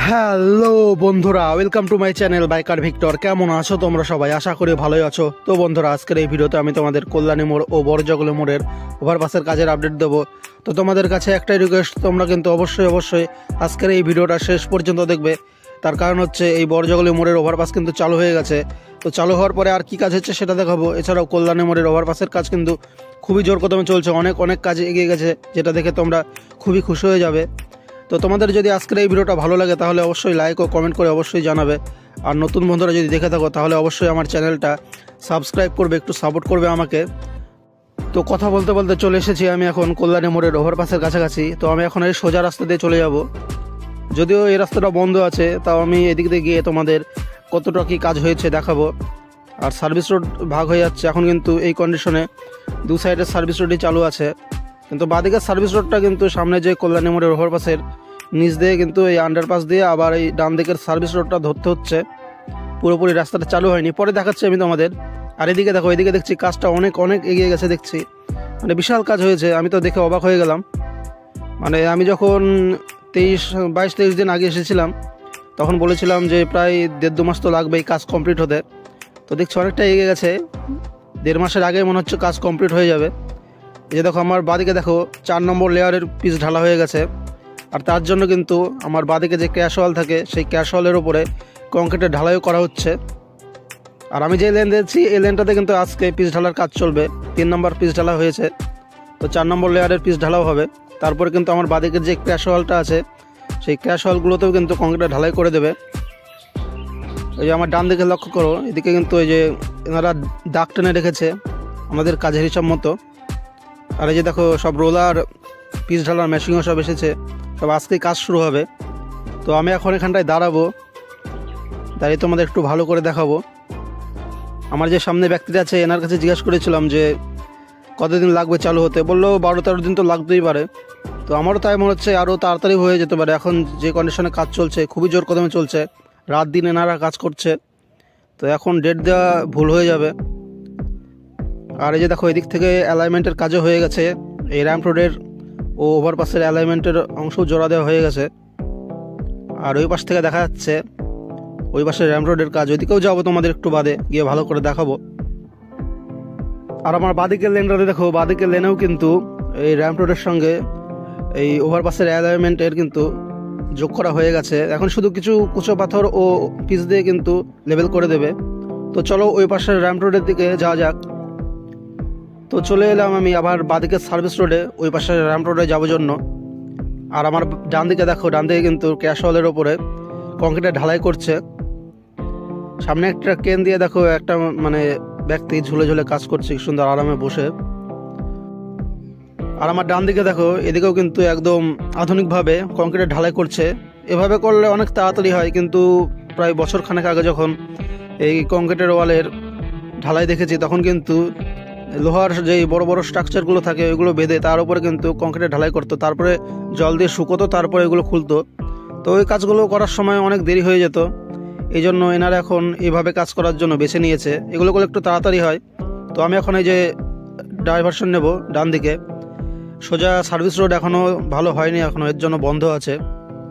Hello বন্ধুরা, welcome to my channel biker Victor. কেমন আছো তোমরা সবাই? আশা করি ভালোই আছো। তো বন্ধুরা, আজকের এই ভিডিওতে আমি তোমাদের কল্যাণী মোড় ও বড়জগলি মোড়ের ওভারপাসের কাজের আপডেট দেবো। তো তোমাদের কাছে একটাই রিকোয়েস্ট, তোমরা কিন্তু অবশ্যই আজকের এই ভিডিওটা শেষ পর্যন্ত দেখবে। তার কারণ হচ্ছে এই বড়জগলি মোড়ের ওভারপাস কিন্তু চালু হয়ে গেছে। তো চালু হওয়ার পরে আর কি কাজ হচ্ছে সেটা দেখাবো। এছাড়াও কল্যাণী মোড়ের ওভারপাসের কাজ কিন্তু খুবই জোর কদমে চলছে, অনেক কাজ এগিয়ে গেছে, যেটা দেখে তোমরা খুবই খুশি হয়ে যাবে। তো তোমাদের যদি আজকের এই ভিডিওটা ভালো লাগে তাহলে অবশ্যই লাইক ও কমেন্ট করে অবশ্যই জানাবে। আর নতুন বন্ধুরা যদি দেখে থাকো তাহলে অবশ্যই আমার চ্যানেলটা সাবস্ক্রাইব করবে, একটু সাপোর্ট করবে আমাকে। তো কথা বলতে বলতে চলে এসেছি আমি এখন কল্যাণী মোড়ের ওভারপাসের কাছাকাছি। তো আমি এখন এই সোজা রাস্তা দিয়ে চলে যাব। যদিও এই রাস্তাটা বন্ধ আছে, তাও আমি এদিক দিয়ে গিয়ে তোমাদের কতটা কী কাজ হয়েছে দেখাবো। আর সার্ভিস রোড ভাগ হয়ে যাচ্ছে এখন, কিন্তু এই কন্ডিশনে দু সাইডের সার্ভিস রোডই চালু আছে। কিন্তু বাদিকের সার্ভিস রোডটা কিন্তু সামনে যে কল্যাণী মোড়ের ওভারপাসের নিচ দিয়ে কিন্তু এই আন্ডারপাস দিয়ে আবার এই ডান দিকের সার্ভিস রোডটা ধরতে হচ্ছে। পুরোপুরি রাস্তাটা চালু হয়নি, পরে দেখাচ্ছি আমি তোমাদের। আর এদিকে দেখো, এদিকে দেখছি কাজটা অনেক এগিয়ে গেছে দেখছি, মানে বিশাল কাজ হয়েছে। আমি তো দেখে অবাক হয়ে গেলাম। মানে আমি যখন 22-23 দিন আগে এসেছিলাম তখন বলেছিলাম যে প্রায় 1.5-2 মাস তো লাগবে এই কাজ কমপ্লিট হতে। তো দেখছি অনেকটা এগিয়ে গেছে, 1.5 মাসের আগে মনে হচ্ছে কাজ কমপ্লিট হয়ে যাবে। এই যে দেখো আমার বাদিকে দেখো 4 নম্বর লেয়ারের পিচ ঢালা হয়ে গেছে। আর তার জন্য কিন্তু আমার বাদিকে যে ক্যাশ ওয়াল থাকে সেই ক্যাশ ওয়ালের উপরে কংক্রিটের ঢালাইও করা হচ্ছে। আর আমি যে লেন দিয়েছি এই লেনটাতে কিন্তু আজকে পিচ ঢালার কাজ চলবে। 3 নম্বর পিচ ঢালা হয়েছে, তো 4 নম্বর লেয়ারের পিচ ঢালাও হবে। তারপরে কিন্তু আমার বাদিকের যে ক্যাশ ওয়ালটা আছে সেই ক্যাশ ওয়ালগুলোতেও কিন্তু কংক্রিটের ঢালাই করে দেবে। এই যে আমার ডান দিকে লক্ষ্য করো, এদিকে কিন্তু এই যে এনারা দাগ টেনে রেখেছে আমাদের কাজের হিসাব মতো। আর এই যে দেখো সব রোলার, পিচ ঢালার মেশিনও সব এসেছে, সব আজকেই কাজ শুরু হবে। তো আমি এখন এখানটায় দাঁড়াবো, দাঁড়িয়ে তোমাদের একটু ভালো করে দেখাবো। আমার যে সামনে ব্যক্তিটা আছে এনার কাছে জিজ্ঞাসা করেছিলাম যে কতদিন লাগবে চালু হতে, বললো 12-13 দিন তো লাগতেই পারে। তো আমারও তাই মনে হচ্ছে আরও তাড়াতাড়ি হয়ে যেতে পারে। এখন যে কন্ডিশনে কাজ চলছে খুবই জোর কদমে চলছে, রাত দিন এনারা কাজ করছে। তো এখন ডেট দেওয়া ভুল হয়ে যাবে। আর এই যে দেখো এদিক থেকে অ্যালাইনমেন্টের কাজও হয়ে গেছে, এই র্যাম্প রোডের ও ওভারপাসের অ্যালাইনমেন্টের অংশ জোড়া দেওয়া হয়ে গেছে। আর ওই পাশ থেকে দেখা যাচ্ছে ওই পাশের র্যাম্প রোডের কাজ, ওইদিকেও যাবো তোমাদের একটু বাদে গিয়ে ভালো করে দেখাবো। আর আমার বাদিকের লেনটাতে দেখো, বাদিকের লেনেও কিন্তু এই র্যাম্প রোডের সঙ্গে এই ওভারপাসের অ্যালাইনমেন্টের কিন্তু যোগ করা হয়ে গেছে। এখন শুধু কিছু কুচো পাথর ও পিচ দিয়ে কিন্তু লেভেল করে দেবে। তো চলো ওই পাশের র্যাম্প রোডের দিকে যাওয়া যাক। তো চলে এলাম আমি আবার বাদিকের সার্ভিস রোডে, ওই পাশে র্যাম্প রোডে যাওয়ার জন্য। আর আমার ডান দিকে দেখো, ডান দিকে কিন্তু ক্যাশ ওয়ালের ওপরে কংক্রিটের ঢালাই করছে। সামনে একটা ক্রেন দিয়ে দেখো একটা মানে ব্যক্তি ঝুলে কাজ করছে সুন্দর আরামে বসে। আর আমার ডান দিকে দেখো, এদিকেও কিন্তু একদম আধুনিকভাবে কংক্রিটের ঢালাই করছে। এভাবে করলে অনেক তাড়াতাড়ি হয়, কিন্তু প্রায় বছরখানেক আগে যখন এই কংক্রিটের ওয়ালের ঢালাই দেখেছি তখন কিন্তু লোহার যেই বড় স্ট্রাকচারগুলো থাকে ওইগুলো বেঁধে তার উপরে কিন্তু কংক্রিটের ঢালাই করতো, তারপরে জল দিয়ে শুকোতো, তারপরে এগুলো খুলতো। তো ওই কাজগুলো করার সময় অনেক দেরি হয়ে যেত। এই জন্য এনারা এখন এইভাবে কাজ করার জন্য বেছে নিয়েছে, এগুলো করলে একটু তাড়াতাড়ি হয়। তো আমি এখন এই যে ডাইভারশন নেব ডান দিকে। সোজা সার্ভিস রোড এখনও ভালো হয়নি, এখনও এর জন্য বন্ধ আছে,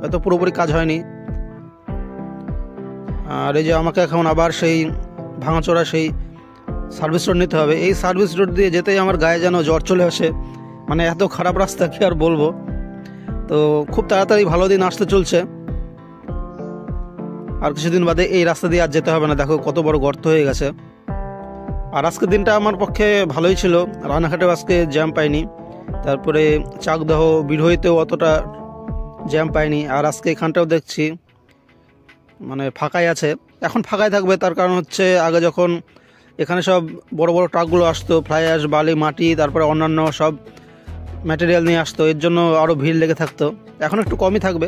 হয়তো পুরোপুরি কাজ হয়নি। আর এই যে আমাকে এখন আবার সেই ভাঙাচোরা সেই সার্ভিস রোড নিতে হবে। এই সার্ভিস রোড দিয়ে যেতেই আমার গায়ে যেন জ্বর চলে আসে, মানে এত খারাপ রাস্তা কি আর বলবো। তো খুব তাড়াতাড়ি ভালো দিন আসতে চলছে, আর কিছুদিন বাদে এই রাস্তা দিয়ে আর যেতে হবে না। দেখো কত বড় গর্ত হয়ে গেছে। আর আজকের দিনটা আমার পক্ষে ভালোই ছিল, রানাঘাটেও আজকে জ্যাম পাইনি, তারপরে চাকদহ বিরহইতেও অতটা জ্যাম পাইনি। আর আজকে এখানটাও দেখছি মানে ফাঁকাই আছে, এখন ফাঁকাই থাকবে। তার কারণ হচ্ছে আগে যখন এখানে সব বড় ট্রাকগুলো আসতো, ফ্লাই অ্যাশ, বালি, মাটি, তারপরে অন্যান্য সব ম্যাটেরিয়াল নিয়ে আসতো, এর জন্য আরও ভিড় লেগে থাকতো। এখন একটু কমই থাকবে।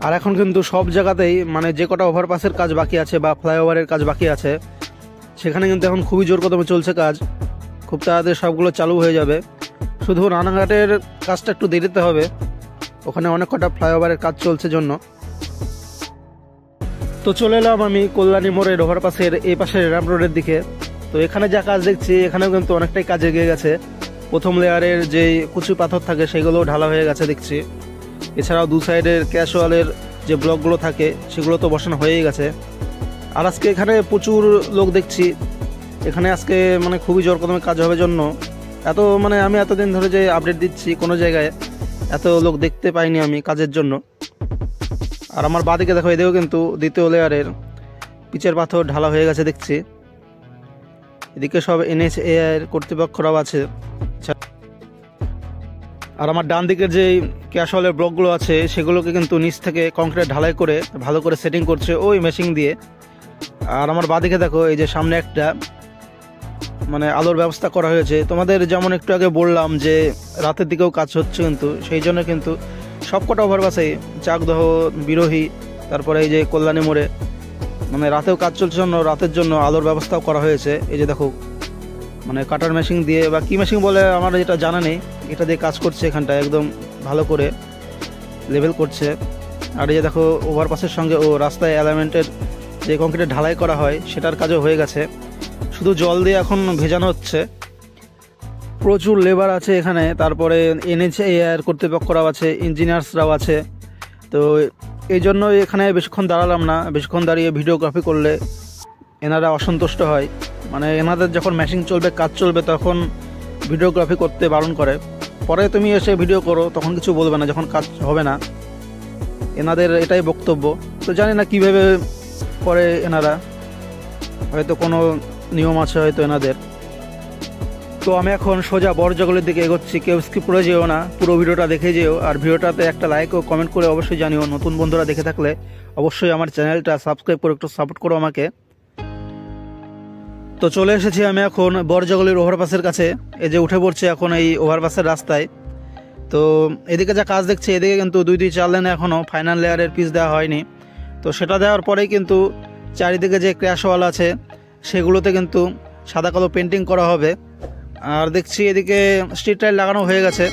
আর এখন কিন্তু সব জায়গাতেই মানে যে কটা ওভারপাসের কাজ বাকি আছে বা ফ্লাইওভারের কাজ বাকি আছে সেখানে কিন্তু এখন খুবই জোর কদমে চলছে কাজ, খুব তাড়াতাড়ি সবগুলো চালু হয়ে যাবে। শুধু রানাঘাটের কাজটা একটু দেরিতে হবে, ওখানে অনেক কটা ফ্লাইওভারের কাজ চলছে জন্য। তো চলে এলাম আমি কল্যাণী মোড়ের ওভারপাসের এই পাশের র্যাম্প রোডের দিকে। তো এখানে যা কাজ দেখছি এখানেও কিন্তু অনেকটাই কাজ এগিয়ে গেছে। প্রথম লেয়ারের যে কুচি পাথর থাকে সেগুলোও ঢালা হয়ে গেছে দেখছি। এছাড়াও দু সাইডের ক্যাশওয়ালের যে ব্লকগুলো থাকে সেগুলো তো বসানো হয়েই গেছে। আর আজকে এখানে প্রচুর লোক দেখছি, এখানে আজকে মানে খুবই জোর কদমে কাজ হবে জন্য আমি এতদিন ধরে যে আপডেট দিচ্ছি কোনো জায়গায় এত লোক দেখতে পাইনি আমি কাজের জন্য। আর আমার বাদিকে দেখো, এদিকেও কিন্তু দ্বিতীয় লেয়ারের পিচের পাথর ঢালা হয়ে গেছে দেখছি। এদিকে সব NHAI কর্তৃপক্ষরাও আছে। আর আমার ডান দিকের যে ক্যাশওয়ালের ব্লকগুলো আছে সেগুলোকে কিন্তু নিচ থেকে কংক্রিট ঢালাই করে ভালো করে সেটিং করছে ওই মেশিন দিয়ে। আর আমার বাদিকে দেখো, এই যে সামনে একটা আলোর ব্যবস্থা করা হয়েছে। তোমাদের যেমন একটু আগে বললাম যে রাতের দিকেও কাজ হচ্ছে, কিন্তু সেই জন্য কিন্তু সবকটা ওভারপাসে চাকদহ, বিরোহী, তারপরে এই যে কল্যাণী মোড়ে রাতেও কাজ চলছে জন্য রাতের জন্য আলোর ব্যবস্থাও করা হয়েছে। এই যে দেখো কাটার মেশিন দিয়ে বা কি মেশিন বলে আমার যেটা জানা নেই, এটা দিয়ে কাজ করছে এখানটা একদম ভালো করে লেভেল করছে। আর এই যে দেখো ওভারপাসের সঙ্গে রাস্তায় অ্যালাইনমেন্টের যে কংক্রিটের ঢালাই করা হয় সেটার কাজও হয়ে গেছে, শুধু জল দিয়ে এখন ভেজানো হচ্ছে। প্রচুর লেবার আছে এখানে, তারপরে NHAI কর্তৃপক্ষরাও আছে, ইঞ্জিনিয়ার্সরাও আছে। তো এই জন্য এখানে বেশিক্ষণ দাঁড়ালাম না, বেশিক্ষণ দাঁড়িয়ে ভিডিওগ্রাফি করলে এনারা অসন্তুষ্ট হয়। এনাদের যখন মেশিন চলবে, কাজ চলবে, তখন ভিডিওগ্রাফি করতে বারণ করে। পরে তুমি এসে ভিডিও করো, তখন কিছু বলবে না যখন কাজ হবে না। এনাদের এটাই বক্তব্য। তো জানি না কীভাবে করে এনারা, হয়তো কোনো নিয়ম আছে হয়তো এনাদের। তো আমি এখন সোজা বড়জগলের দিকে এগোচ্ছি, কেউ স্কিপ করে যেও না, পুরো ভিডিওটা দেখে যেও। আর ভিডিওটাতে একটা লাইক ও কমেন্ট করে অবশ্যই জানিও। নতুন বন্ধুরা দেখে থাকলে অবশ্যই আমার চ্যানেলটা সাবস্ক্রাইব করে একটু সাপোর্ট করো আমাকে। তো চলে এসেছি আমি এখন বড়জগলের ওভারপাসের কাছে। এই যে উঠে পড়ছে এখন এই ওভারপাসের রাস্তায়। তো এদিকে যা কাজ দেখছি, এদিকে কিন্তু 2-4 লেনে এখনও ফাইনাল লেয়ারের পিচ দেওয়া হয়নি। তো সেটা দেওয়ার পরেই কিন্তু চারিদিকে যে ক্র্যাশওয়াল আছে সেগুলোতে কিন্তু সাদা কালো পেন্টিং করা হবে। আর দেখছি এদিকে স্ট্রিট লাইট লাগানো হয়ে গেছে,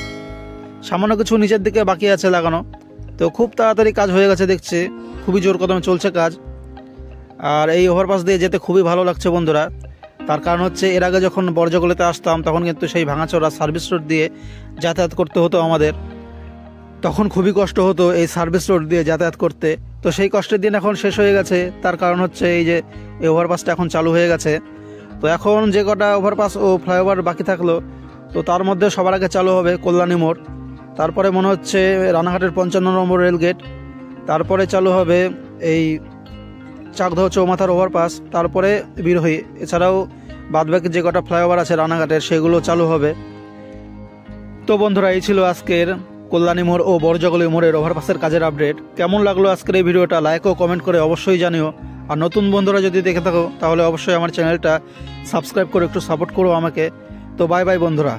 সামান্য কিছু নিচের দিকে বাকি আছে লাগানো। তো খুব তাড়াতাড়ি কাজ হয়ে গেছে দেখছি, খুবই জোর কদমে চলছে কাজ। আর এই ওভারপাস দিয়ে যেতে খুবই ভালো লাগছে বন্ধুরা। তার কারণ হচ্ছে এর আগে যখন বড়জগলেতে আসতাম তখন কিন্তু সেই ভাঙাচোরা সার্ভিস রোড দিয়ে যাতায়াত করতে হতো আমাদের, তখন খুবই কষ্ট হতো এই সার্ভিস রোড দিয়ে যাতায়াত করতে। তো সেই কষ্টের দিন এখন শেষ হয়ে গেছে। তার কারণ হচ্ছে এই যে এই ওভারপাসটা এখন চালু হয়ে গেছে। তো এখন যে কটা ওভারপাস ও ফ্লাইওভার বাকি থাকলো, তো তার মধ্যে সবার আগে চালু হবে কল্যাণী মোড়, তারপরে মনে হচ্ছে রানাঘাটের 55 নম্বর রেলগেট, তারপরে চালু হবে এই চাকদহ চৌমাথার ওভারপাস, তারপরে বিরোহী। এছাড়াও বাদবাকি যে কটা ফ্লাইওভার আছে রানাঘাটের সেগুলো চালু হবে। তো বন্ধুরা, এই ছিল আজকের কল্যাণী মোড় ও বড়জগলী মোড়ের ওভারপাসের কাজের আপডেট। কেমন লাগলো আজকের এই ভিডিওটা লাইক ও কমেন্ট করে অবশ্যই জানিও। আর নতুন বন্ধুরা যদি দেখে থাকো তাহলে অবশ্যই আমার চ্যানেলটা সাবস্ক্রাইব করে একটু সাপোর্ট করো আমাকে। তো বাই বাই বন্ধুরা।